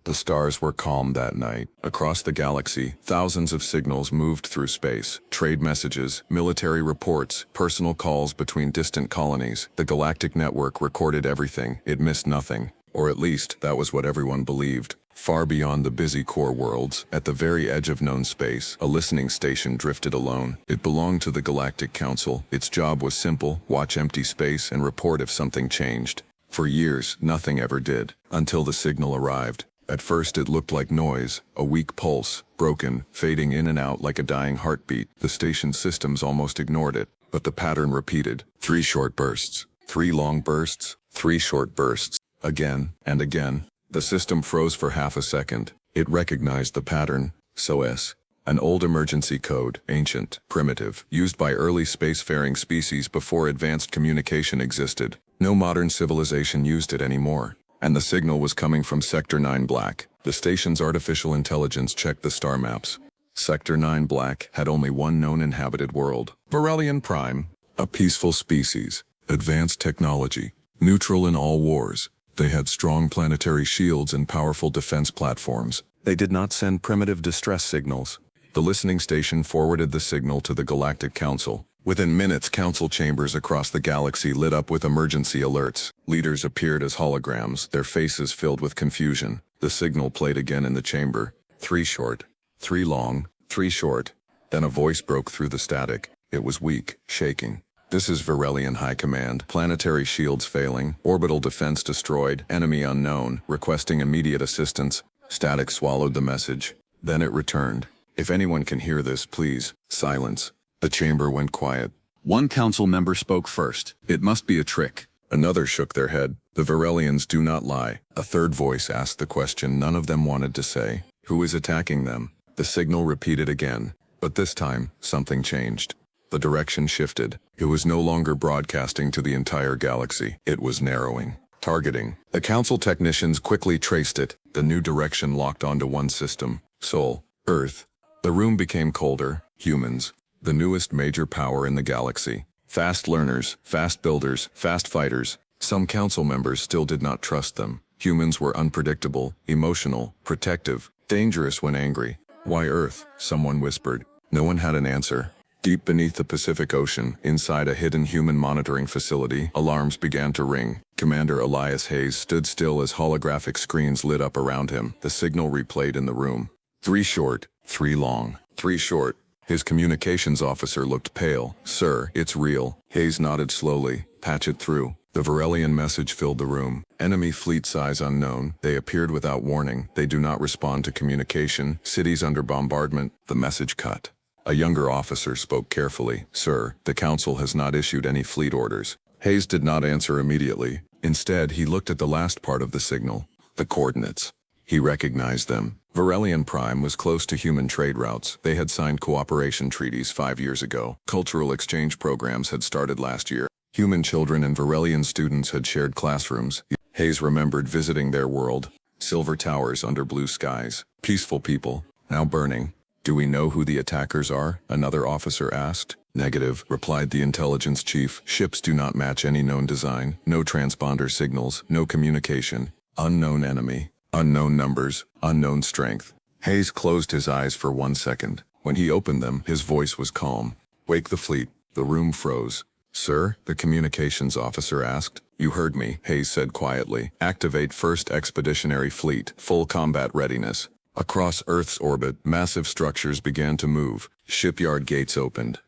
The stars were calm that night. Across the galaxy, thousands of signals moved through space. Trade messages, military reports, personal calls between distant colonies. The galactic network recorded everything. It missed nothing. Or at least, that was what everyone believed. Far beyond the busy core worlds, at the very edge of known space, a listening station drifted alone. It belonged to the Galactic Council. Its job was simple: watch empty space and report if something changed. For years, nothing ever did, until the signal arrived. At first it looked like noise, a weak pulse, broken, fading in and out like a dying heartbeat. The station's systems almost ignored it, but the pattern repeated. 3 short bursts, 3 long bursts, 3 short bursts, again and again. The system froze for half a second. It recognized the pattern. SOS, an old emergency code, ancient, primitive, used by early spacefaring species before advanced communication existed. No modern civilization used it anymore. And the signal was coming from Sector 9 Black. The station's artificial intelligence checked the star maps. Sector 9 Black had only one known inhabited world, Varelian Prime, a peaceful species, advanced technology, neutral in all wars. They had strong planetary shields and powerful defense platforms. They did not send primitive distress signals. The listening station forwarded the signal to the Galactic Council. Within minutes, council chambers across the galaxy lit up with emergency alerts. Leaders appeared as holograms, their faces filled with confusion. The signal played again in the chamber. 3 short, 3 long, 3 short. Then a voice broke through the static. It was weak, shaking. "This is Varelian High Command. Planetary shields failing, orbital defense destroyed, enemy unknown, requesting immediate assistance." Static swallowed the message. Then it returned. "If anyone can hear this, please." Silence. The chamber went quiet. One council member spoke first. "It must be a trick." Another shook their head. "The Varelians do not lie." A third voice asked the question none of them wanted to say. "Who is attacking them?" The signal repeated again. But this time, something changed. The direction shifted. It was no longer broadcasting to the entire galaxy. It was narrowing. Targeting. The council technicians quickly traced it. The new direction locked onto one system. Sol, Earth. The room became colder. Humans. The newest major power in the galaxy. Fast learners, fast builders, fast fighters. Some council members still did not trust them. Humans were unpredictable, emotional, protective, dangerous when angry. "Why Earth?" someone whispered. No one had an answer. Deep beneath the Pacific Ocean, inside a hidden human monitoring facility, alarms began to ring. Commander Elias Hayes stood still as holographic screens lit up around him. The signal replayed in the room. 3 short, 3 long, 3 short. His communications officer looked pale. "Sir, it's real." Hayes nodded slowly. "Patch it through." The Varelian message filled the room. "Enemy fleet size unknown. They appeared without warning. They do not respond to communication. Cities under bombardment." The message cut. A younger officer spoke carefully. "Sir, the council has not issued any fleet orders." Hayes did not answer immediately. Instead, he looked at the last part of the signal. The coordinates. He recognized them. Varelian Prime was close to human trade routes. They had signed cooperation treaties 5 years ago. Cultural exchange programs had started last year. Human children and Varelian students had shared classrooms. Hayes remembered visiting their world. Silver towers under blue skies. Peaceful people, now burning. "Do we know who the attackers are?" another officer asked. "Negative," replied the intelligence chief. "Ships do not match any known design. No transponder signals, no communication. Unknown enemy. Unknown numbers, unknown strength." Hayes closed his eyes for 1 second. When he opened them, his voice was calm. "Wake the fleet." The room froze. "Sir?" the communications officer asked. "You heard me," Hayes said quietly. "Activate 1st Expeditionary Fleet, full combat readiness." Across Earth's orbit, massive structures began to move. Shipyard gates opened.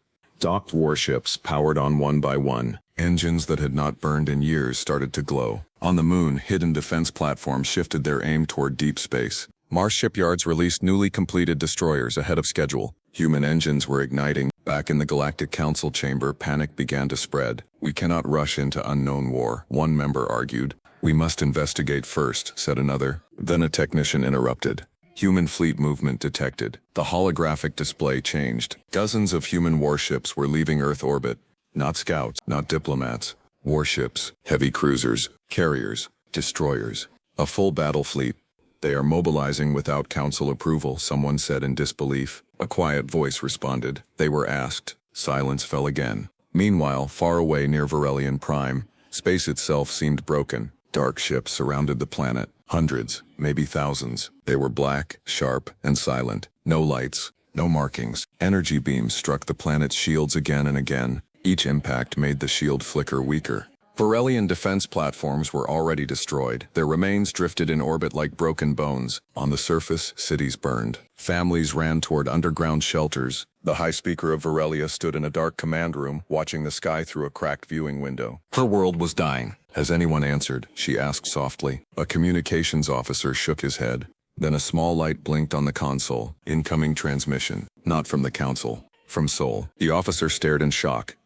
Docked warships powered on one by one. Engines that had not burned in years started to glow. On the moon, hidden defense platforms shifted their aim toward deep space. Mars shipyards released newly completed destroyers ahead of schedule. Human engines were igniting. Back in the Galactic Council chamber, panic began to spread. "We cannot rush into unknown war," one member argued. "We must investigate first," said another. Then a technician interrupted. Human fleet movement detected. The holographic display changed. Dozens of human warships were leaving Earth orbit. Not scouts, not diplomats. Warships, heavy cruisers, carriers, destroyers. A full battle fleet. "They are mobilizing without council approval," someone said in disbelief. A quiet voice responded. "They were asked." Silence fell again. Meanwhile, far away near Varelian Prime, space itself seemed broken. Dark ships surrounded the planet. Hundreds, maybe thousands. They were black, sharp, and silent. No lights, no markings. Energy beams struck the planet's shields again and again. Each impact made the shield flicker weaker. Varelian defense platforms were already destroyed. Their remains drifted in orbit like broken bones. On the surface, cities burned. Families ran toward underground shelters. The High Speaker of Varelia stood in a dark command room, watching the sky through a cracked viewing window. Her world was dying. Has anyone answered? She asked softly. A communications officer shook his head. Then a small light blinked on the console. Incoming transmission. Not from the Council. From Sol. The officer stared in shock.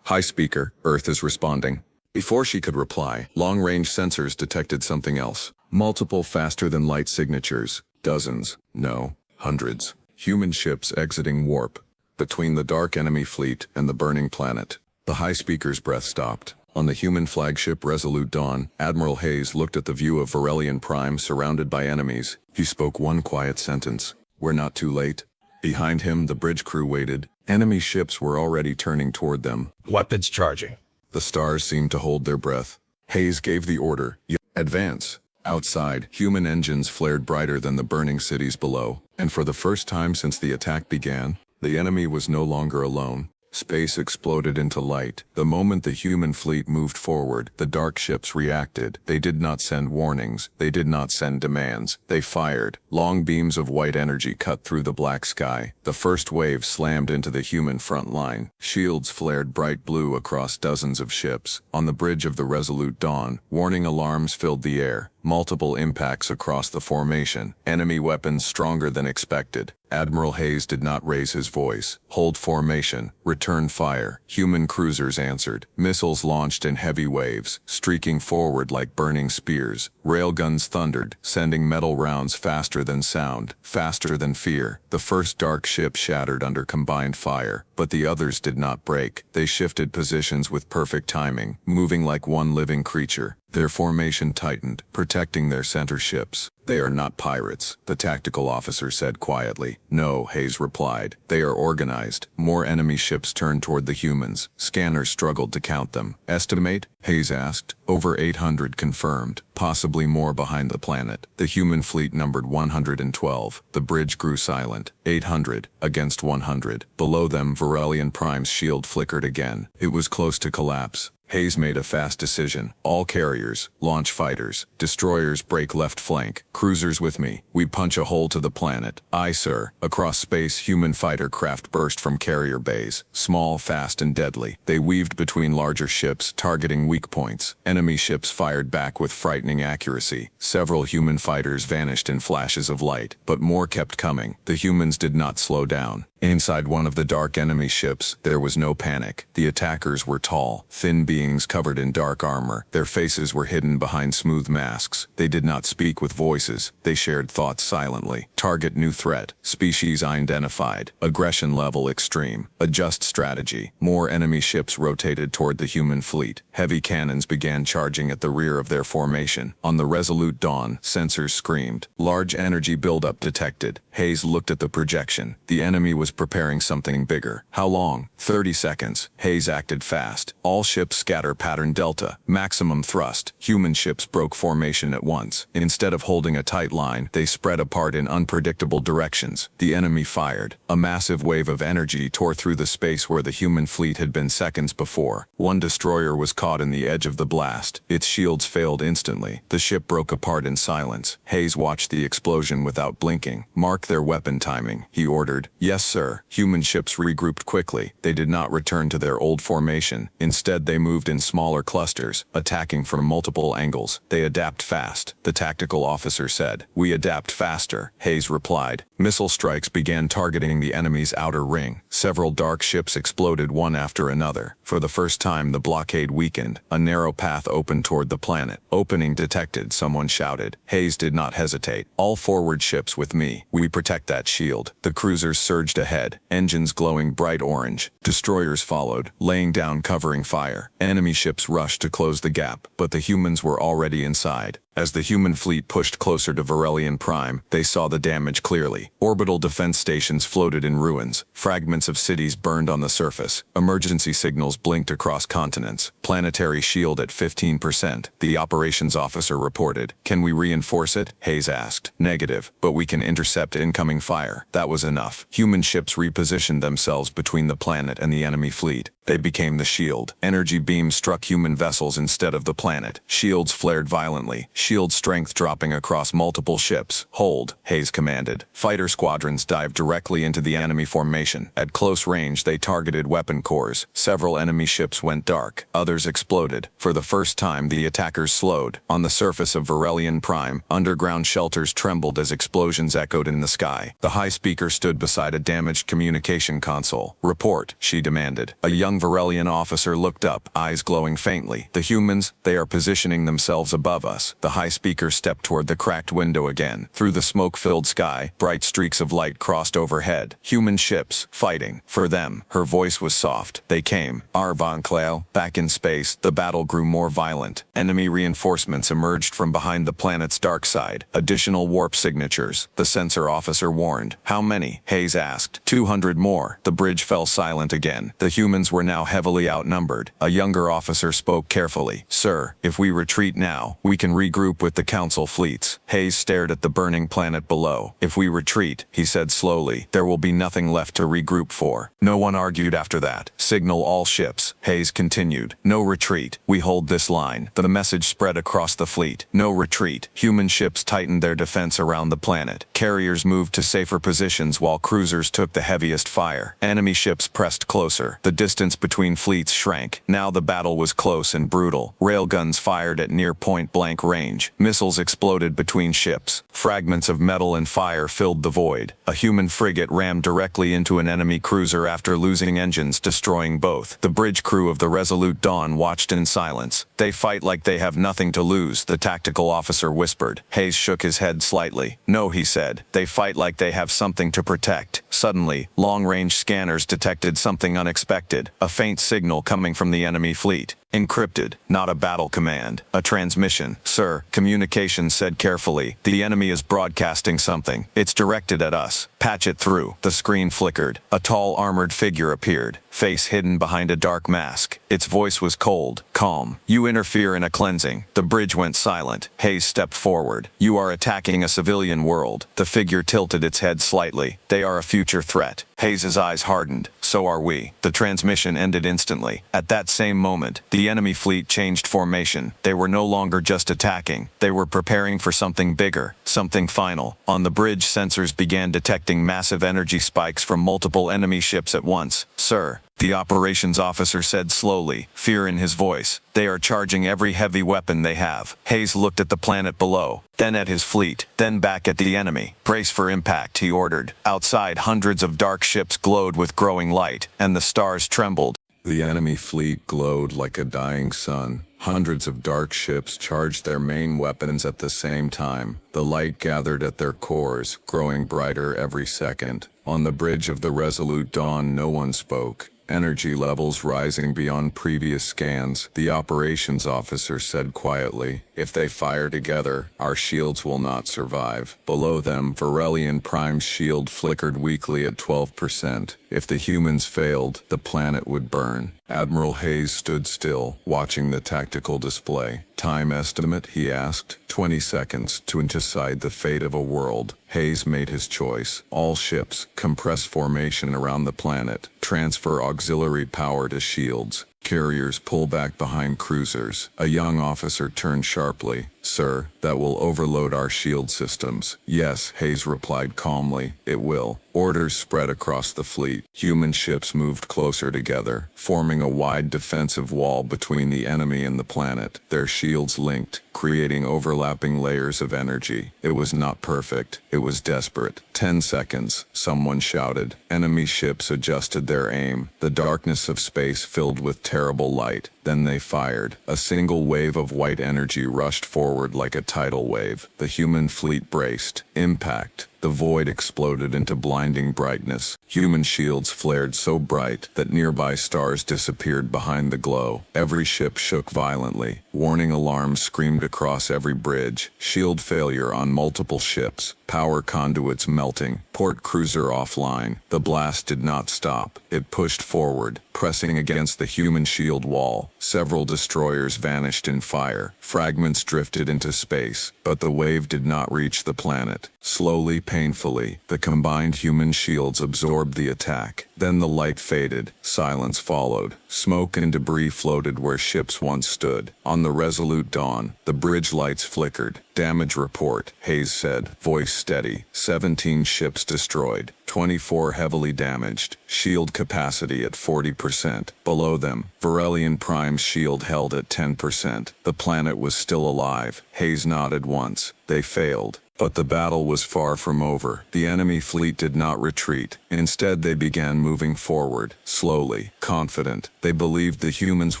High Speaker, Earth is responding. Before she could reply, long-range sensors detected something else. Multiple faster-than-light signatures. Dozens. No. Hundreds. Human ships exiting warp. Between the dark enemy fleet and the burning planet. The High Speaker's breath stopped. On the human flagship Resolute Dawn, Admiral Hayes looked at the view of Varelian Prime surrounded by enemies. He spoke one quiet sentence. We're not too late. Behind him, the bridge crew waited. Enemy ships were already turning toward them. Weapons charging. The stars seemed to hold their breath. Hayes gave the order. Advance. Outside, human engines flared brighter than the burning cities below. And for the first time since the attack began, the enemy was no longer alone. Space exploded into light. The moment the human fleet moved forward, the dark ships reacted. They did not send warnings. They did not send demands. They fired. Long beams of white energy cut through the black sky. The first wave slammed into the human front line. Shields flared bright blue across dozens of ships. On the bridge of the Resolute Dawn, warning alarms filled the air. Multiple impacts across the formation. Enemy weapons stronger than expected. Admiral Hayes did not raise his voice. Hold formation. Return fire. Human cruisers answered. Missiles launched in heavy waves, streaking forward like burning spears. Railguns thundered, sending metal rounds faster than sound, faster than fear. The first dark ship shattered under combined fire, but the others did not break. They shifted positions with perfect timing, moving like one living creature. Their formation tightened, protecting their center ships. They are not pirates, the tactical officer said quietly. No, Hayes replied. They are organized. More enemy ships turned toward the humans. Scanners struggled to count them. Estimate? Hayes asked. Over 800 confirmed, possibly more behind the planet. The human fleet numbered 112. The bridge grew silent. 800 against 100. Below them, Varelian Prime's shield flickered again. It was close to collapse. Hayes made a fast decision. All carriers, launch fighters, destroyers break left flank, cruisers with me. We punch a hole to the planet. Aye, sir. Across space, human fighter craft burst from carrier bays. Small, fast, and deadly. They weaved between larger ships, targeting weak points. Enemy ships fired back with frightening accuracy. Several human fighters vanished in flashes of light, but more kept coming. The humans did not slow down. Inside one of the dark enemy ships, there was no panic. The attackers were tall, thin beings covered in dark armor. Their faces were hidden behind smooth masks. They did not speak with voices. They shared thoughts silently. Target new threat. Species identified. Aggression level extreme. Adjust strategy. More enemy ships rotated toward the human fleet. Heavy cannons began charging at the rear of their formation. On the Resolute Dawn, sensors screamed. Large energy buildup detected. Hayes looked at the projection. The enemy was preparing something bigger. How long? 30 seconds. Hayes acted fast. All ships scatter pattern delta. Maximum thrust. Human ships broke formation at once. Instead of holding a tight line, they spread apart in unpredictable directions. The enemy fired. A massive wave of energy tore through the space where the human fleet had been seconds before. One destroyer was caught in the edge of the blast. Its shields failed instantly. The ship broke apart in silence. Hayes watched the explosion without blinking. Mark their weapon timing, he ordered. Yes, sir. Human ships regrouped quickly. They did not return to their old formation. Instead, they moved in smaller clusters, attacking from multiple angles. They adapt fast, the tactical officer said. We adapt faster, Hayes replied. Missile strikes began targeting the enemy's outer ring. Several dark ships exploded one after another. For the first time, the blockade weakened. A narrow path opened toward the planet. Opening detected, someone shouted. Hayes did not hesitate. All forward ships with me. We protect that shield. The cruisers surged ahead, engines glowing bright orange. Destroyers followed, laying down covering fire. Enemy ships rushed to close the gap, but the humans were already inside. As the human fleet pushed closer to Varelian Prime, they saw the damage clearly. Orbital defense stations floated in ruins. Fragments of cities burned on the surface. Emergency signals blinked across continents. Planetary shield at 15%, the operations officer reported. Can we reinforce it? Hayes asked. Negative, but we can intercept incoming fire. That was enough. Human ships repositioned themselves between the planet and the enemy fleet. They became the shield. Energy beams struck human vessels instead of the planet. Shields flared violently, shield strength dropping across multiple ships. Hold, Hayes commanded. Fighter squadrons dived directly into the enemy formation. At close range, they targeted weapon cores. Several enemy ships went dark. Others exploded. For the first time, the attackers slowed. On the surface of Varelian Prime, underground shelters trembled as explosions echoed in the sky. The high speaker stood beside a damaged communication console. Report, she demanded. A young Varelian officer looked up, eyes glowing faintly. The humans, they are positioning themselves above us. The high speaker stepped toward the cracked window again. Through the smoke-filled sky, bright streaks of light crossed overhead. Human ships, fighting. For them, her voice was soft. They came. Arvan Cleo, back in space, the battle grew more violent. Enemy reinforcements emerged from behind the planet's dark side. Additional warp signatures, the sensor officer warned. How many? Hayes asked. 200 more. The bridge fell silent again. The humans were now heavily outnumbered. A younger officer spoke carefully. Sir, if we retreat now, we can regroup with the Council fleets. Hayes stared at the burning planet below. If we retreat, he said slowly, there will be nothing left to regroup for. No one argued after that. Signal all ships. Hayes continued. No retreat. We hold this line. The message spread across the fleet. No retreat. Human ships tightened their defense around the planet. Carriers moved to safer positions while cruisers took the heaviest fire. Enemy ships pressed closer. The distance between fleets shrank. Now the battle was close and brutal. Railguns fired at near point-blank range. Missiles exploded between ships. Fragments of metal and fire filled the void. A human frigate rammed directly into an enemy cruiser after losing engines, destroying both. The bridge crew of the Resolute Dawn watched in silence. They fight like they have nothing to lose, the tactical officer whispered. Hayes shook his head slightly. No, he said. They fight like they have something to protect. Suddenly, long-range scanners detected something unexpected. A faint signal coming from the enemy fleet. Encrypted, not a battle command. A transmission. Sir, communications said carefully. The enemy is broadcasting something. It's directed at us. Patch it through. The screen flickered. A tall armored figure appeared, face hidden behind a dark mask. Its voice was cold, calm. You interfere in a cleansing. The bridge went silent. Hayes stepped forward. You are attacking a civilian world. The figure tilted its head slightly. They are a future threat. Hayes' eyes hardened. So are we. The transmission ended instantly. At that same moment, the enemy fleet changed formation. They were no longer just attacking. They were preparing for something bigger, something final. On the bridge, sensors began detecting massive energy spikes from multiple enemy ships at once. Sir, the operations officer said slowly, fear in his voice. They are charging every heavy weapon they have. Hayes looked at the planet below, then at his fleet, then back at the enemy. Brace for impact, he ordered. Outside, hundreds of dark ships glowed with growing light, and the stars trembled. The enemy fleet glowed like a dying sun. Hundreds of dark ships charged their main weapons at the same time. The light gathered at their cores, growing brighter every second. On the bridge of the Resolute Dawn, no one spoke. Energy levels rising beyond previous scans, the operations officer said quietly, if they fire together, our shields will not survive. Below them, Varelian Prime's shield flickered weakly at 12%. If the humans failed, the planet would burn. Admiral Hayes stood still, watching the tactical display. Time estimate, he asked. 20 seconds to decide the fate of a world. Hayes made his choice. All ships, compress formation around the planet. Transfer auxiliary power to shields. Carriers pull back behind cruisers. A young officer turned sharply. Sir, that will overload our shield systems. Yes, Hayes replied calmly. It will. Orders spread across the fleet. Human ships moved closer together, forming a wide defensive wall between the enemy and the planet. Their shields linked, creating overlapping layers of energy. It was not perfect. It was desperate. 10 seconds, someone shouted. Enemy ships adjusted their aim. The darkness of space filled with terrible light. Then they fired. A single wave of white energy rushed forward like a tidal wave. The human fleet braced. Impact. the void exploded into blinding brightness. Human shields flared so bright that nearby stars disappeared behind the glow. Every ship shook violently. Warning alarms screamed across every bridge. Shield failure on multiple ships. Power conduits melting. Port cruiser offline. The blast did not stop. It pushed forward, pressing against the human shield wall. Several destroyers vanished in fire. Fragments drifted into space, but the wave did not reach the planet. Slowly, painfully, the combined human shields absorbed the attack. Then the light faded. Silence followed. Smoke and debris floated where ships once stood. On the resolute dawn, the bridge lights flickered. Damage report, Hayes said, voice steady. 17 ships destroyed. 24 heavily damaged. Shield capacity at 40%. Below them, Varelian Prime's shield held at 10%. The planet was still alive. Hayes nodded once. They failed. But the battle was far from over. The enemy fleet did not retreat. Instead, they began moving forward, slowly, confident. They believed the humans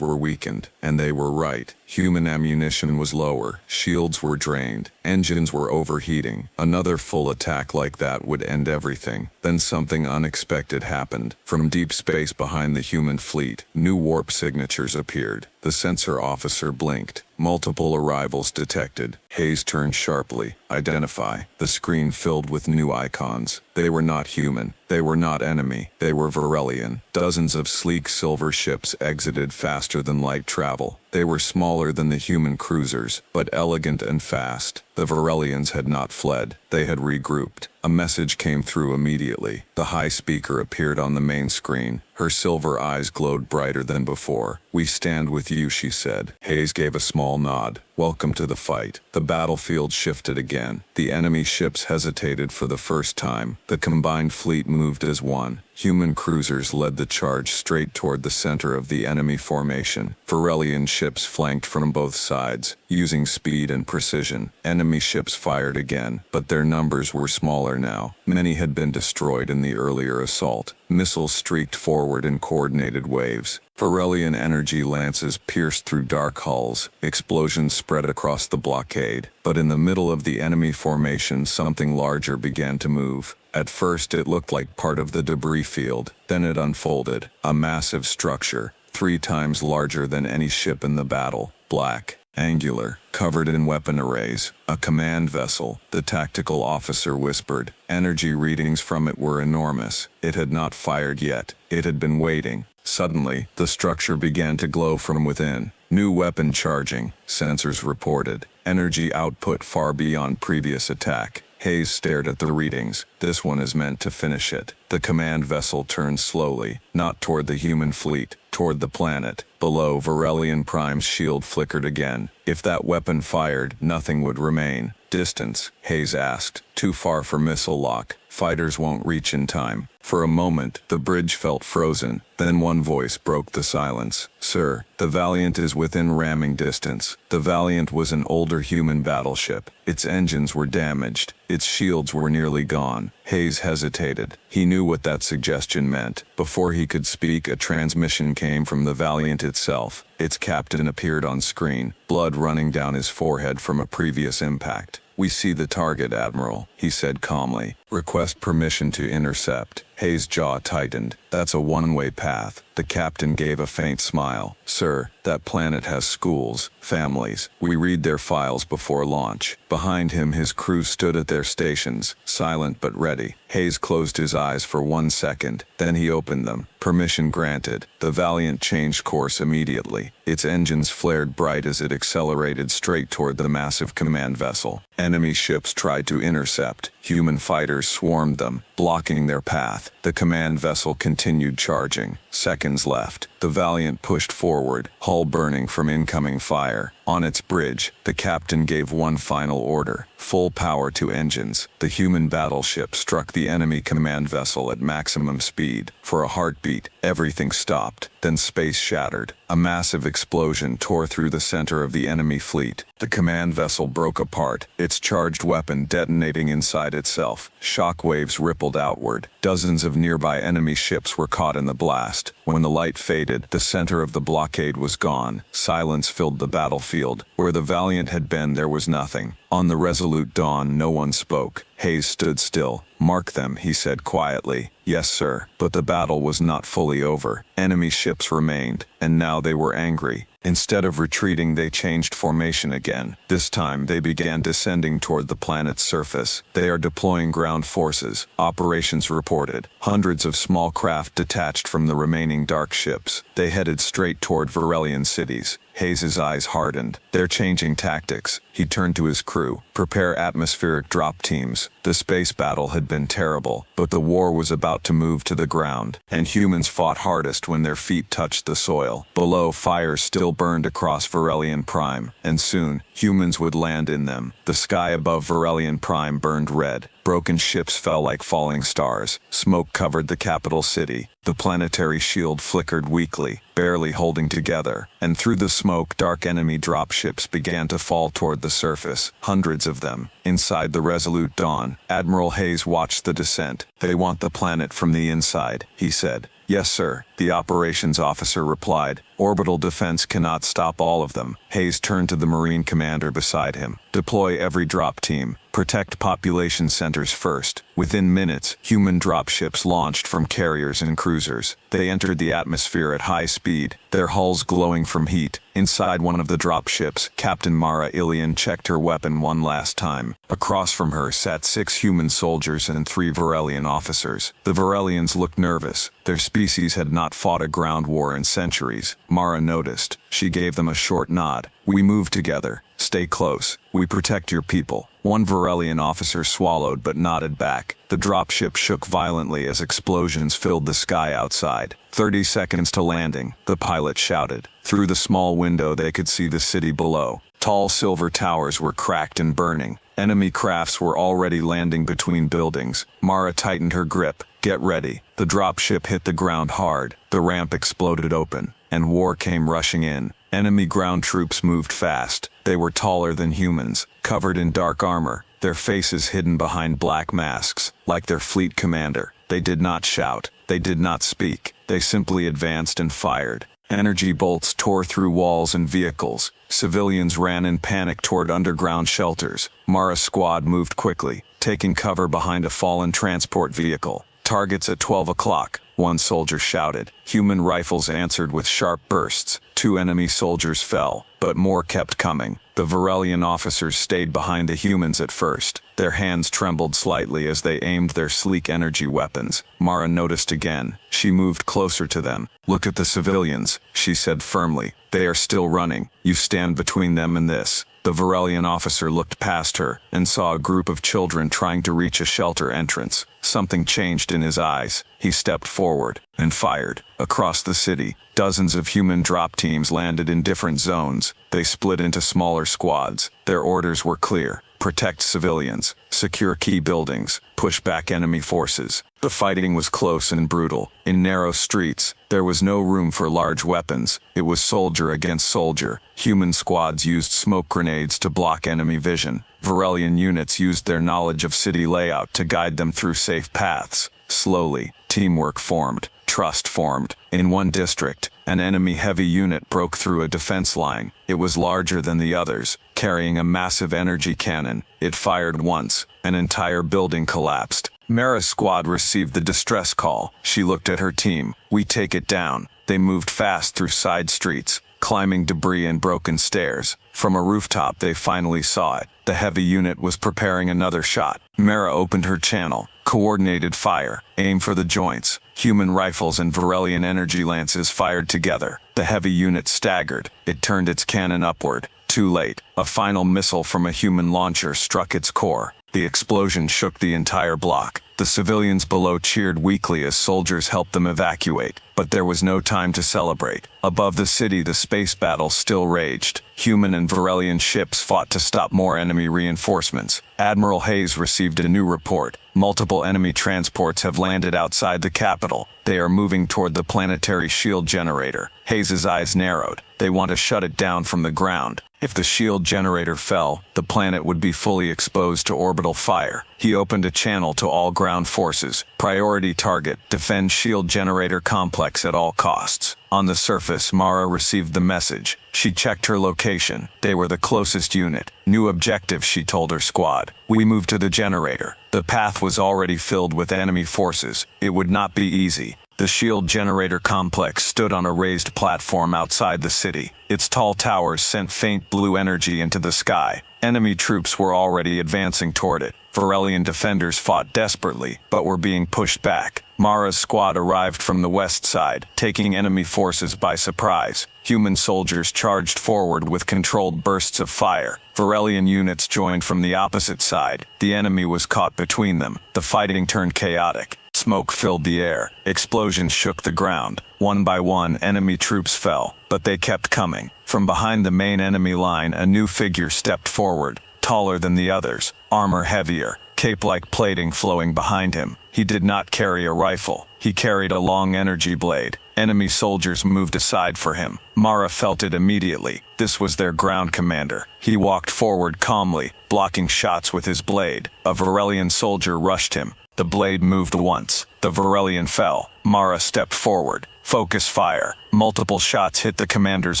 were weakened, and they were right. Human ammunition was lower, shields were drained, engines were overheating. Another full attack like that would end everything. Then something unexpected happened. From deep space behind the human fleet, new warp signatures appeared. The sensor officer blinked. Multiple arrivals detected. Hayes turned sharply. Identify. The screen filled with new icons. They were not human. They were not enemy. They were Varelian. Dozens of sleek silver ships exited faster than light travel. They were smaller than the human cruisers, but elegant and fast. The Varelians had not fled. They had regrouped. A message came through immediately. The high speaker appeared on the main screen. Her silver eyes glowed brighter than before. "We stand with you," she said. Hayes gave a small nod. "Welcome to the fight." The battlefield shifted again. The enemy ships hesitated for the first time. The combined fleet moved as one. Human cruisers led the charge straight toward the center of the enemy formation. Varelian ships flanked from both sides, using speed and precision. Enemy ships fired again, but their numbers were smaller now. Many had been destroyed in the earlier assault. Missiles streaked forward in coordinated waves. Varelian energy lances pierced through dark hulls. Explosions spread across the blockade. But in the middle of the enemy formation, something larger began to move. At first it looked like part of the debris field. Then it unfolded. A massive structure, 3 times larger than any ship in the battle. Black, angular, covered in weapon arrays. A command vessel, the tactical officer whispered. Energy readings from it were enormous. It had not fired yet. It had been waiting. Suddenly, the structure began to glow from within. New weapon charging, sensors reported. Energy output far beyond previous attack. Hayes stared at the readings. This one is meant to finish it. The command vessel turned slowly, not toward the human fleet, toward the planet. Below, Varelian Prime's shield flickered again. If that weapon fired, nothing would remain. Distance, Hayes asked. Too far for missile lock. Fighters won't reach in time. For a moment, the bridge felt frozen. Then one voice broke the silence. "Sir, the Valiant is within ramming distance." The Valiant was an older human battleship. Its engines were damaged. Its shields were nearly gone. Hayes hesitated. He knew what that suggestion meant. Before he could speak, a transmission came from the Valiant itself. Its captain appeared on screen, blood running down his forehead from a previous impact. "We see the target, Admiral," he said calmly. "Request permission to intercept." Hayes' jaw tightened. "That's a one-way path." The captain gave a faint smile. "Sir, that planet has schools, families. We read their files before launch." Behind him, his crew stood at their stations, silent but ready. Hayes closed his eyes for 1 second. Then he opened them. Permission granted. The Valiant changed course immediately. Its engines flared bright as it accelerated straight toward the massive command vessel. Enemy ships tried to intercept. Human fighters swarmed them, blocking their path. The command vessel continued charging. Seconds left. The Valiant pushed forward, hull burning from incoming fire. On its bridge, the captain gave one final order. Full power to engines. The human battleship struck the enemy command vessel at maximum speed. For a heartbeat, everything stopped. Then space shattered. A massive explosion tore through the center of the enemy fleet. The command vessel broke apart, its charged weapon detonating inside itself. Shock waves rippled outward. Dozens of nearby enemy ships were caught in the blast. When the light faded, the center of the blockade was gone. Silence filled the battlefield. Where the Valiant had been, there was nothing. On the resolute dawn, no one spoke. Hayes stood still. "Mark them," he said quietly. "Yes, sir." But the battle was not fully over. Enemy ships remained, and now they were angry. Instead of retreating, they changed formation again. This time, they began descending toward the planet's surface. "They are deploying ground forces," operations reported. Hundreds of small craft detached from the remaining dark ships. They headed straight toward Varelian cities. Hayes' eyes hardened. "They're changing tactics." He turned to his crew. "Prepare atmospheric drop teams." The space battle had been terrible, but the war was about to move to the ground, and humans fought hardest when their feet touched the soil. Below, fires still burned across Varelian Prime, and soon, humans would land in them. The sky above Varelian Prime burned red. Broken ships fell like falling stars. Smoke covered the capital city. The planetary shield flickered weakly, barely holding together, and through the smoke, dark enemy dropships began to fall toward the surface, hundreds of them. Inside the resolute dawn, Admiral Hayes watched the descent. "They want the planet from the inside," he said. "Yes, sir," the operations officer replied. "Orbital defense cannot stop all of them." Hayes turned to the Marine commander beside him. "Deploy every drop team. Protect population centers first." Within minutes, human dropships launched from carriers and cruisers. They entered the atmosphere at high speed, their hulls glowing from heat. Inside one of the dropships, Captain Mara Ilian checked her weapon one last time. Across from her sat 6 human soldiers and 3 Varelian officers. The Varelians looked nervous. Their species had not fought a ground war in centuries. Mara noticed. She gave them a short nod. "We move together. Stay close. We protect your people." One Varelian officer swallowed but nodded back. The dropship shook violently as explosions filled the sky outside. 30 seconds to landing, the pilot shouted. Through the small window they could see the city below. Tall silver towers were cracked and burning. Enemy crafts were already landing between buildings. Mara tightened her grip. "Get ready." The dropship hit the ground hard. The ramp exploded open, and war came rushing in. Enemy ground troops moved fast. They were taller than humans, covered in dark armor, their faces hidden behind black masks, like their fleet commander. They did not shout. They did not speak. They simply advanced and fired. Energy bolts tore through walls and vehicles. Civilians ran in panic toward underground shelters. Mara's squad moved quickly, taking cover behind a fallen transport vehicle. "Targets at 12 o'clock, one soldier shouted. Human rifles answered with sharp bursts. 2 enemy soldiers fell, but more kept coming. The Varelian officers stayed behind the humans at first. Their hands trembled slightly as they aimed their sleek energy weapons. Mara noticed again. She moved closer to them. "Look at the civilians," she said firmly. "They are still running. You stand between them and this." The Varelian officer looked past her and saw a group of children trying to reach a shelter entrance. Something changed in his eyes. He stepped forward and fired. Across the city, dozens of human drop teams landed in different zones. They split into smaller squads. Their orders were clear. Protect civilians, secure key buildings, push back enemy forces. The fighting was close and brutal. In narrow streets, there was no room for large weapons. It was soldier against soldier. Human squads used smoke grenades to block enemy vision. Varelian units used their knowledge of city layout to guide them through safe paths. Slowly, teamwork formed. Trust formed. In one district, an enemy heavy unit broke through a defense line. It was larger than the others, carrying a massive energy cannon. It fired once. An entire building collapsed. Mara's squad received the distress call. She looked at her team. "We take it down." They moved fast through side streets, climbing debris and broken stairs. From a rooftop they finally saw it. The heavy unit was preparing another shot. Mara opened her channel. Coordinated fire. Aim for the joints. Human rifles and Varelian energy lances fired together. The heavy unit staggered. It turned its cannon upward. Too late. A final missile from a human launcher struck its core. The explosion shook the entire block. The civilians below cheered weakly as soldiers helped them evacuate. But there was no time to celebrate. Above the city, the space battle still raged. Human and Varelian ships fought to stop more enemy reinforcements. Admiral Hayes received a new report. Multiple enemy transports have landed outside the capital. They are moving toward the planetary shield generator. Hayes' eyes narrowed. They want to shut it down from the ground. If the shield generator fell, the planet would be fully exposed to orbital fire. He opened a channel to all ground forces. Priority target, defend shield generator complex at all costs. On the surface, Mara received the message. She checked her location. They were the closest unit. New objective, she told her squad. We moved to the generator. The path was already filled with enemy forces. It would not be easy. The shield generator complex stood on a raised platform outside the city. Its tall towers sent faint blue energy into the sky. Enemy troops were already advancing toward it. Varelian defenders fought desperately, but were being pushed back. Mara's squad arrived from the west side, taking enemy forces by surprise. Human soldiers charged forward with controlled bursts of fire. Varelian units joined from the opposite side. The enemy was caught between them. The fighting turned chaotic. Smoke filled the air. Explosions shook the ground. One by one, enemy troops fell, but they kept coming. From behind the main enemy line, a new figure stepped forward, taller than the others, armor heavier, cape-like plating flowing behind him. He did not carry a rifle. He carried a long energy blade. Enemy soldiers moved aside for him. Mara felt it immediately. This was their ground commander. He walked forward calmly, blocking shots with his blade. A Varelian soldier rushed him. The blade moved once. The Varelian fell. Mara stepped forward. Focus fire. Multiple shots hit the commander's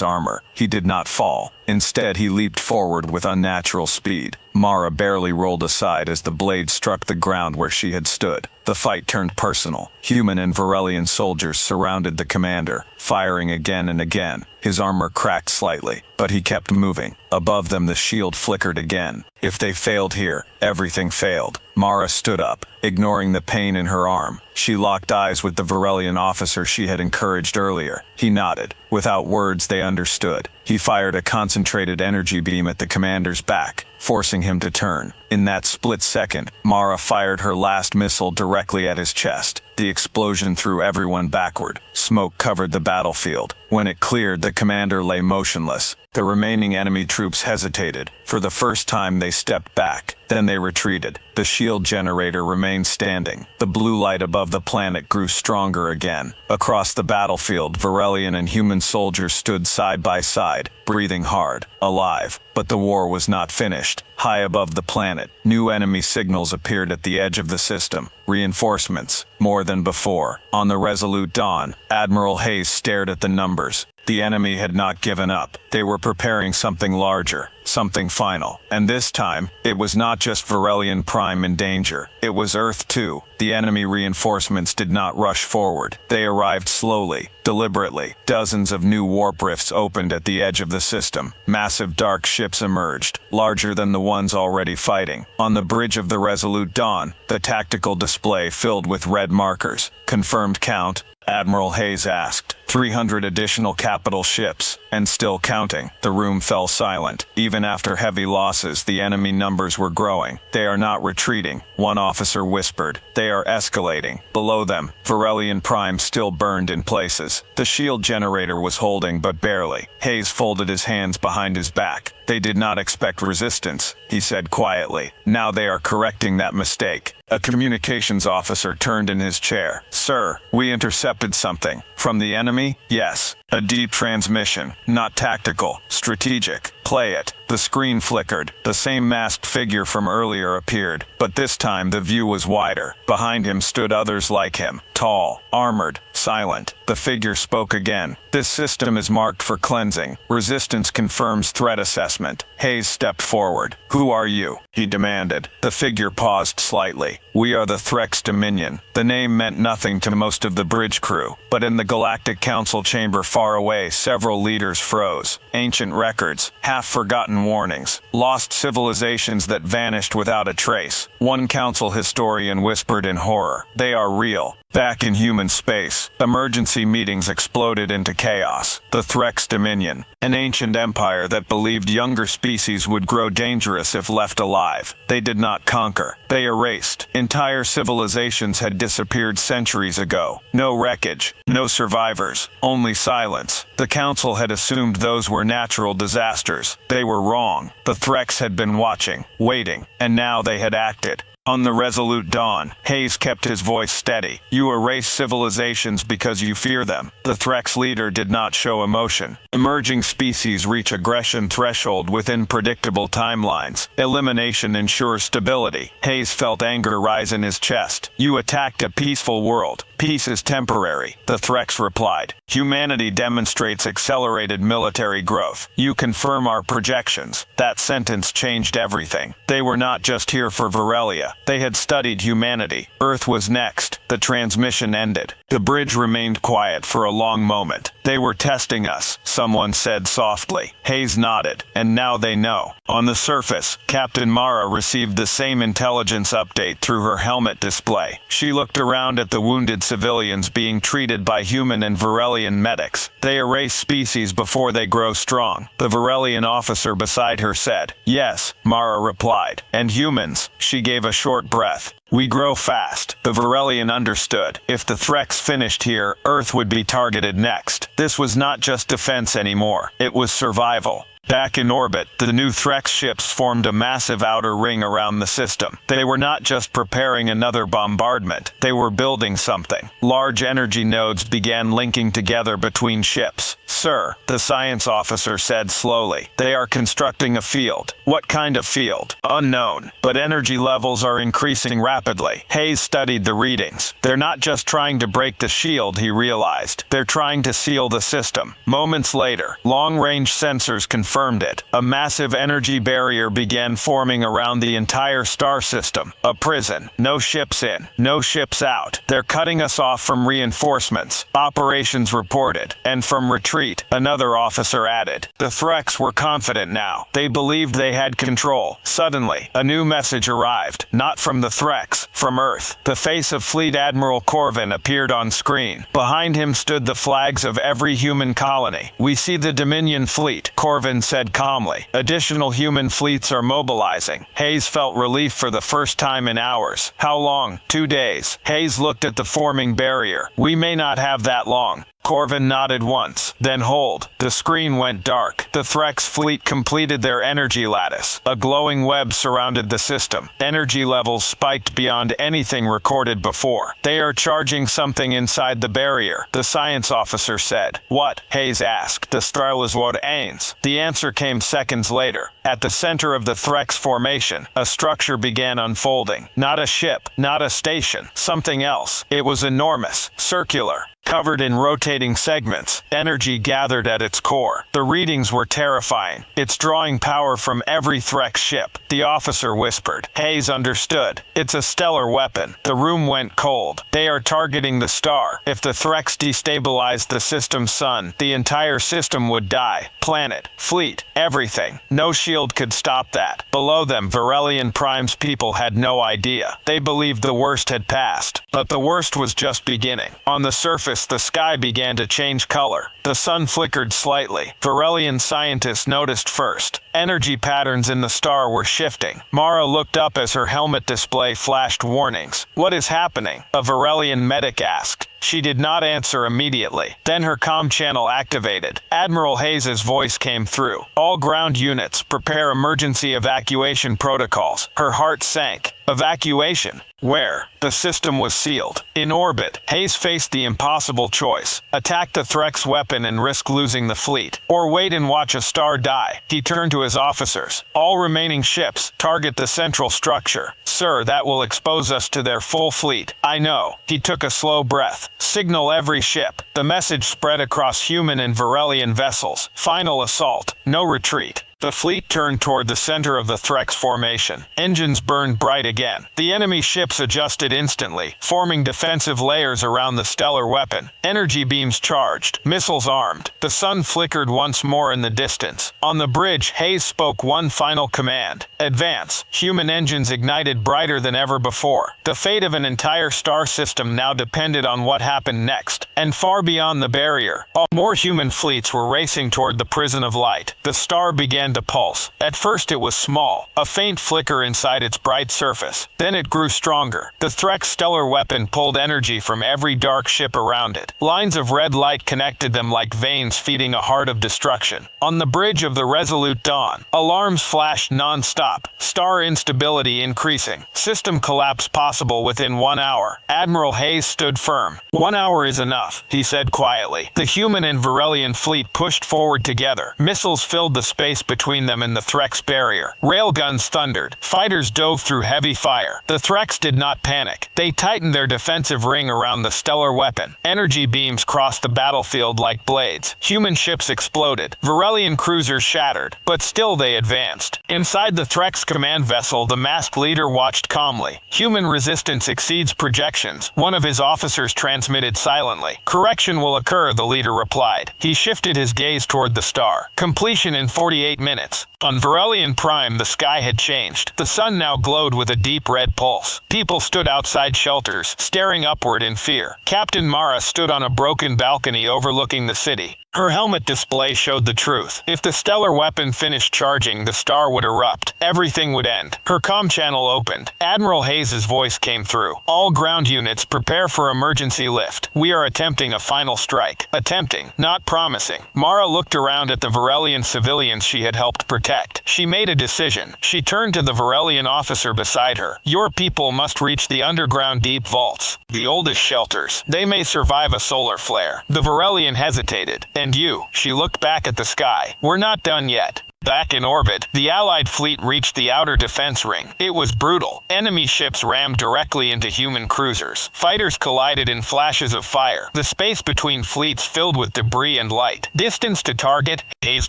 armor. He did not fall. Instead, he leaped forward with unnatural speed. Mara barely rolled aside as the blade struck the ground where she had stood. The fight turned personal. Human and Varelian soldiers surrounded the commander, firing again and again. His armor cracked slightly, but he kept moving. Above them, the shield flickered again. If they failed here, everything failed. Mara stood up, ignoring the pain in her arm. She locked eyes with the Varelian officer she had encouraged earlier. He nodded. Without words, they understood. He fired a concentrated energy beam at the commander's back, forcing him to turn. In that split second, Mara fired her last missile directly at his chest. The explosion threw everyone backward. Smoke covered the battlefield. When it cleared, the commander lay motionless. The remaining enemy troops hesitated. For the first time, they stepped back. Then they retreated. The shield generator remained standing. The blue light above the planet grew stronger again. Across the battlefield, Varelian and human soldiers stood side by side, breathing hard, alive. But the war was not finished. High above the planet, new enemy signals appeared at the edge of the system. Reinforcements, more than before. On the resolute dawn, Admiral Hayes stared at the numbers. The enemy had not given up. They were preparing something larger, something final. And this time, it was not just Varelian Prime in danger. It was Earth too. The enemy reinforcements did not rush forward. They arrived slowly, deliberately. Dozens of new warp rifts opened at the edge of the system. Massive dark ships emerged, larger than the ones already fighting. On the bridge of the Resolute Dawn, the tactical display filled with red markers. Confirmed count, Admiral Hayes asked. 300 additional capital ships, and still counting. The room fell silent. Even after heavy losses, the enemy numbers were growing. They are not retreating, one officer whispered. They are escalating. Below them, Varelian Prime still burned in places. The shield generator was holding, but barely. Hayes folded his hands behind his back. They did not expect resistance, he said quietly. Now they are correcting that mistake. A communications officer turned in his chair. Sir, we intercepted something. From the enemy? Yes. A deep transmission. Not tactical. Strategic. Play it. The screen flickered. The same masked figure from earlier appeared, but this time the view was wider. Behind him stood others like him. Tall, armored, silent. The figure spoke again. This system is marked for cleansing. Resistance confirms threat assessment. Hayes stepped forward. Who are you? He demanded. The figure paused slightly. We are the Threx Dominion. The name meant nothing to most of the bridge crew, but in the Galactic Council chamber far away, several leaders froze. Ancient records, half-forgotten warnings, lost civilizations that vanished without a trace. One council historian whispered in horror. They are real. Back in human space, emergency meetings exploded into chaos. The Threx Dominion, an ancient empire that believed younger species would grow dangerous if left alive. They did not conquer. They erased. Entire civilizations had disappeared centuries ago. No wreckage, no survivors, only silence. The council had assumed those were natural disasters. They were wrong. The Threx had been watching, waiting, and now they had acted. On the resolute dawn, Hayes kept his voice steady. You erase civilizations because you fear them. The Threx leader did not show emotion. Emerging species reach aggression threshold within predictable timelines. Elimination ensures stability. Hayes felt anger rise in his chest. You attacked a peaceful world. Peace is temporary, the Threx replied. Humanity demonstrates accelerated military growth. You confirm our projections. That sentence changed everything. They were not just here for Varelia. They had studied humanity. Earth was next. The transmission ended. The bridge remained quiet for a long moment. They were testing us, someone said softly. Hayes nodded, and now they know. On the surface, Captain Mara received the same intelligence update through her helmet display. She looked around at the wounded civilians being treated by human and Varelian medics. They erase species before they grow strong. The Varelian officer beside her said. Yes, Mara replied. And humans, she gave a short breath. We grow fast. The Varelian understood. If the Threx finished here, Earth would be targeted next. This was not just defense anymore. It was survival. Back in orbit, the new Threx ships formed a massive outer ring around the system. They were not just preparing another bombardment, they were building something. Large energy nodes began linking together between ships. Sir, the science officer said slowly, they are constructing a field. What kind of field? Unknown. But energy levels are increasing rapidly. Hayes studied the readings. They're not just trying to break the shield, he realized. They're trying to seal the system. Moments later, long-range sensors confirmed it. A massive energy barrier began forming around the entire star system. A prison. No ships in. No ships out. They're cutting us off from reinforcements. Operations reported. And from retreat, another officer added. The Threx were confident now. They believed they had control. Suddenly, a new message arrived. Not from the Threx, from Earth. The face of Fleet Admiral Corvin appeared on screen. Behind him stood the flags of every human colony. We see the Dominion fleet, Corvin said calmly. Additional human fleets are mobilizing. Hayes felt relief for the first time in hours. How long? 2 days. Hayes looked at the forming barrier. We may not have that long. Corvin nodded once, then hold. The screen went dark. The Threx fleet completed their energy lattice. A glowing web surrounded the system. Energy levels spiked beyond anything recorded before. They are charging something inside the barrier, the science officer said. What? Hayes asked. The Stryleswood Ains. The answer came seconds later. At the center of the Threx formation, a structure began unfolding. Not a ship, not a station, something else. It was enormous, circular, covered in rotating segments. Energy gathered at its core. The readings were terrifying. It's drawing power from every Threx ship, the officer whispered. Hayes understood. It's a stellar weapon. The room went cold. They are targeting the star. If the Threx destabilized the system's sun, the entire system would die. Planet, fleet, everything. No shield could stop that. Below them, Varelian Prime's people had no idea. They believed the worst had passed. But the worst was just beginning. On the surface, the sky began to change color. The sun flickered slightly. Varelian scientists noticed first. Energy patterns in the star were shifting. Mara looked up as her helmet display flashed warnings. What is happening? A Varelian medic asked. She did not answer immediately. Then her comm channel activated. Admiral Hayes' voice came through. All ground units, prepare emergency evacuation protocols. Her heart sank. Evacuation? Where? The system was sealed. In orbit, Hayes faced the impossible choice. Attack the Threx weapon and risk losing the fleet. Or wait and watch a star die. He turned to his officers. All remaining ships, target the central structure. Sir, that will expose us to their full fleet. I know. He took a slow breath. Signal every ship. The message spread across human and Varelian vessels. Final assault. No retreat. The fleet turned toward the center of the Threx formation. Engines burned bright again. The enemy ships adjusted instantly, forming defensive layers around the stellar weapon. Energy beams charged, missiles armed. The sun flickered once more in the distance. On the bridge, Hayes spoke one final command. Advance. Human engines ignited brighter than ever before. The fate of an entire star system now depended on what happened next. And far beyond the barrier, more human fleets were racing toward the prison of light. The star began began to pulse. At first it was small, a faint flicker inside its bright surface. Then it grew stronger. The Threk's stellar weapon pulled energy from every dark ship around it. Lines of red light connected them like veins feeding a heart of destruction. On the bridge of the Resolute Dawn, alarms flashed non-stop, star instability increasing. System collapse possible within 1 hour. Admiral Hayes stood firm. 1 hour is enough, he said quietly. The human and Varelian fleet pushed forward together. Missiles filled the space between them and the Threk's barrier. Railguns thundered. Fighters dove through heavy fire. The Threks did not panic. They tightened their defensive ring around the stellar weapon. Energy beams crossed the battlefield like blades. Human ships exploded. Varelian cruisers shattered. But still they advanced. Inside the Threk's command vessel, the masked leader watched calmly. Human resistance exceeds projections, one of his officers transmitted silently. Correction will occur, the leader replied. He shifted his gaze toward the star. Completion in 48 minutes. On Varelian Prime, the sky had changed. The sun now glowed with a deep red pulse. People stood outside shelters, staring upward in fear. Captain Mara stood on a broken balcony overlooking the city. Her helmet display showed the truth. If the stellar weapon finished charging, the star would erupt. Everything would end. Her comm channel opened. Admiral Hayes' voice came through. All ground units, prepare for emergency lift. We are attempting a final strike. Attempting, not promising. Mara looked around at the Varelian civilians she had helped protect. She made a decision. She turned to the Varelian officer beside her. Your people must reach the underground deep vaults, the oldest shelters. They may survive a solar flare. The Varelian hesitated. And you, she looked back at the sky. We're not done yet. Back in orbit, the Allied fleet reached the outer defense ring. It was brutal. Enemy ships rammed directly into human cruisers. Fighters collided in flashes of fire. The space between fleets filled with debris and light. Distance to target, Hayes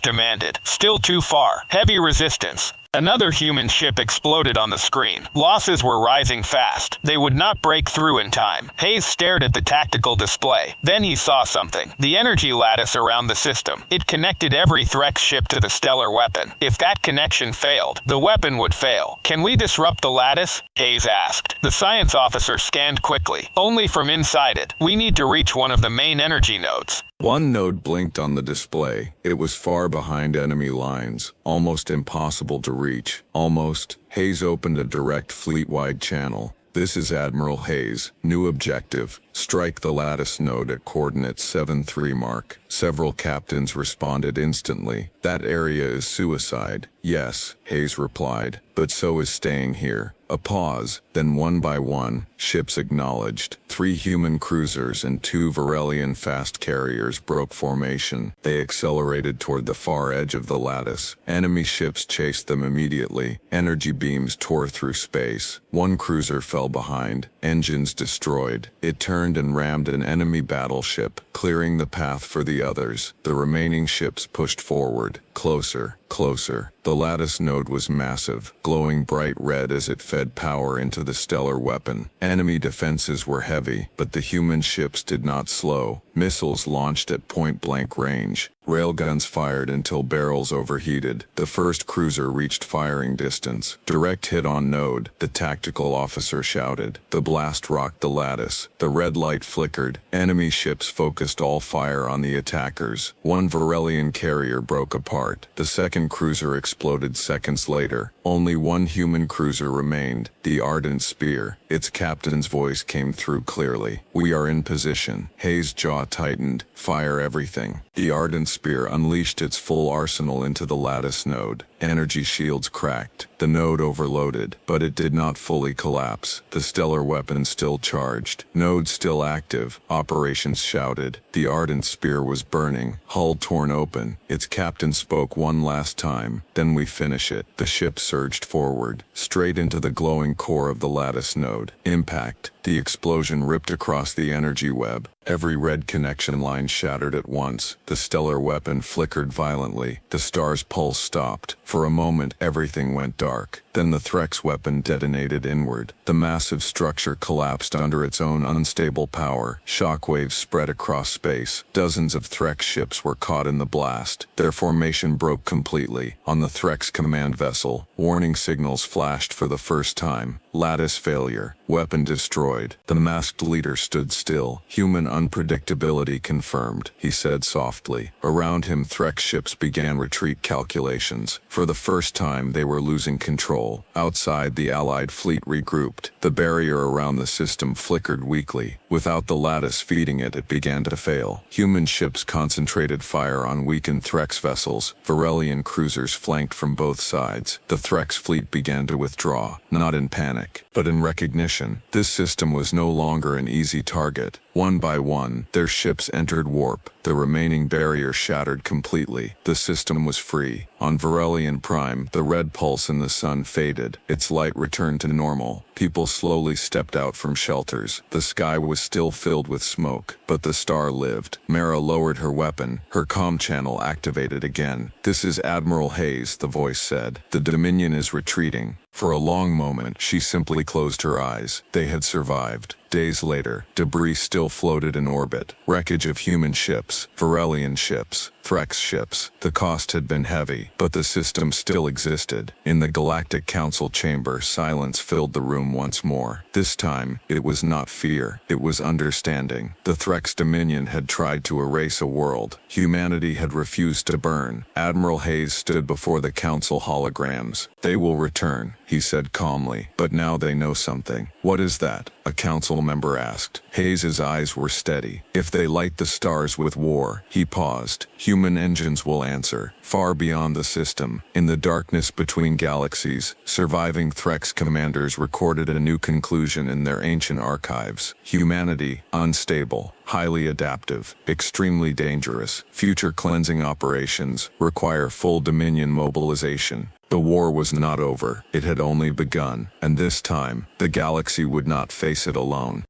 demanded. Still too far. Heavy resistance. Another human ship exploded on the screen. Losses were rising fast. They would not break through in time. Hayes stared at the tactical display. Then he saw something. The energy lattice around the system. It connected every Threk ship to the stellar weapon. If that connection failed, the weapon would fail. Can we disrupt the lattice? Hayes asked. The science officer scanned quickly. Only from inside it. We need to reach one of the main energy nodes. One node blinked on the display. It was far behind enemy lines, almost impossible to reach. Almost. Hayes opened a direct fleet-wide channel. This is Admiral Hayes. New objective. Strike the lattice node at coordinate 73 mark. Several captains responded instantly. That area is suicide. Yes, Hayes replied, but so is staying here. A pause, then one by one, ships acknowledged. 3 human cruisers and 2 Varelian fast carriers broke formation. They accelerated toward the far edge of the lattice. Enemy ships chased them immediately. Energy beams tore through space. 1 cruiser fell behind, engines destroyed. It turned and rammed an enemy battleship, clearing the path for the others. The remaining ships pushed forward, closer, closer. The lattice node was massive, glowing bright red as it fed power into the stellar weapon. Enemy defenses were heavy, but the human ships did not slow. Missiles launched at point-blank range. Railguns fired until barrels overheated. The first cruiser reached firing distance. Direct hit on node, the tactical officer shouted. The blast rocked the lattice. The red light flickered. Enemy ships focused all fire on the attackers. 1 Varelian carrier broke apart. The second cruiser exploded seconds later. Only 1 human cruiser remained, the Ardent Spear. Its captain's voice came through clearly. We are in position. Hayes' jaw tightened. Fire everything. The Ardent Spear unleashed its full arsenal into the lattice node. Energy shields cracked. The node overloaded, but it did not fully collapse. The stellar weapon still charged. Node still active. Operations shouted. The Ardent Spear was burning. Hull torn open. Its captain spoke one last time. Then we finish it. The ship surged forward, straight into the glowing core of the lattice node. Impact. The explosion ripped across the energy web. Every red connection line shattered at once. The stellar weapon flickered violently. The star's pulse stopped. For a moment, everything went dark. Then the Threk's weapon detonated inward. The massive structure collapsed under its own unstable power. Shockwaves spread across space. Dozens of Threk ships were caught in the blast. Their formation broke completely. On the Threk's command vessel, warning signals flashed for the first time. Lattice failure. Weapon destroyed. The masked leader stood still. Human unpredictability confirmed, he said softly. Around him, Threx ships began retreat calculations. For the first time, they were losing control. Outside, the Allied fleet regrouped. The barrier around the system flickered weakly. Without the lattice feeding it, it began to fail. Human ships concentrated fire on weakened Threx vessels. Varelian cruisers flanked from both sides. The Threx fleet began to withdraw, not in panic, but in recognition. This system was no longer an easy target. One by one, their ships entered warp. The remaining barrier shattered completely. The system was free. On Varelian Prime, the red pulse in the sun faded. Its light returned to normal. People slowly stepped out from shelters. The sky was still filled with smoke, but the star lived. Mara lowered her weapon. Her comm channel activated again. "This is Admiral Hayes," the voice said. "The Dominion is retreating." For a long moment, she simply closed her eyes. They had survived. Days later, debris still floated in orbit. Wreckage of human ships, Varelian ships, Threx ships. The cost had been heavy, but the system still existed. In the Galactic Council chamber, silence filled the room once more. This time, it was not fear, it was understanding. The Threx Dominion had tried to erase a world. Humanity had refused to burn. Admiral Hayes stood before the Council holograms. "They will return," he said calmly, "but now they know something." "What is that?" a council member asked. Hayes's eyes were steady. "If they light the stars with war," he paused, "human engines will answer. Far beyond the system, in the darkness between galaxies, surviving Threx commanders recorded a new conclusion in their ancient archives. Humanity, unstable, highly adaptive, extremely dangerous. Future cleansing operations require full Dominion mobilization. The war was not over, it had only begun, and this time, the galaxy would not face it alone.